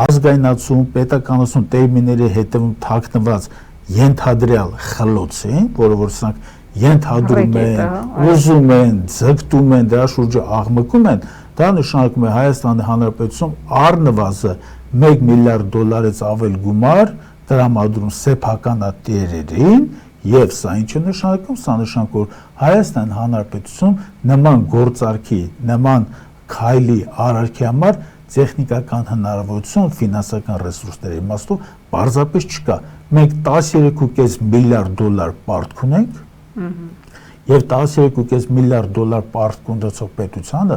ազգայնացում, պետականություն տերմինների հետևում թաքնված ենթադրյալ խլոց են, որը որ սրանք ենթադրում են, ուզում են, ձգտում են, դրա շուրջը աղմկում են, դա նշանակում է Հայաստանի Հանրապետություն առնվազն $1 միլիարդ ավել գումար տրամադրում սեփականատերերին, եւ սա ինչ է նշանակում, սա նշանակում որ Հայաստանի Հանրապետություն նման գործարքի, նման քայլի արարքի համար տեխնիկական հնարավորություն, ֆինանսական ռեսուրսների իմաստով պարզապես չկա։ Մենք $13.5 միլիարդ պարտք ունենք, եւ $13.5 միլիարդ պարտք ունեցող պետությանը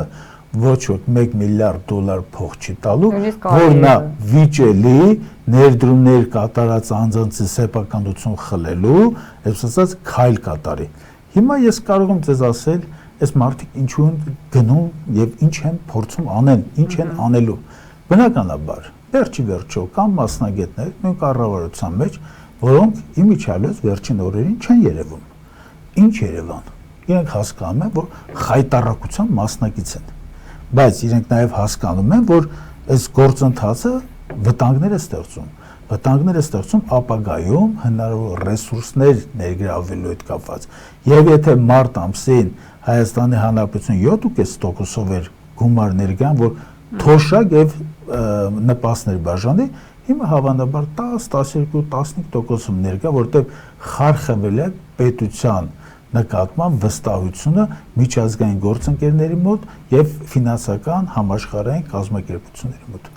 ոչ ոք $1 միլիարդ փող չի տալու, որ նա վիճելի ներդրումներ կատարած անձանցի սեփականություն խլելու, այսպես ասած, քայլ կատարի։ Հիմա ես կարող եմ ձեզ ասել, այս մարդիկ ինչու են գնում եւ ինչ են փորձում անեն, ինչ են անելու։ Բնականաբար, վերջի կան մասնագետներ նույն կառավարության մեջ, որոնք իմիջիալից վերջին օրերին չեն երևում։ Ինչ Երևան։ Իրենք հասկանում են, որ խայտառակության մասնակից են, բայց իրենք նաև հասկանում են, որ այս գործընթացը վտանգներ է ստեղծում ապագայում հնարավոր ռեսուրսներ ներգրավելու հետ կապված։ Եվ եթե մարտ ամսին Հայաստանի Հանրապետությունը 7.5%-ով էր գումար ներգրավում, որ թոշակ եւ նպաստներ բաժանի, հիմա հավանաբար 10, 12, 15%-ով ներկա, որտեղ խարխվել է պետության նկատմամբ վստահությունը միջազգային գործընկերների մոտ եւ ֆինանսական համաշխարհային կազմակերպությունների մոտ։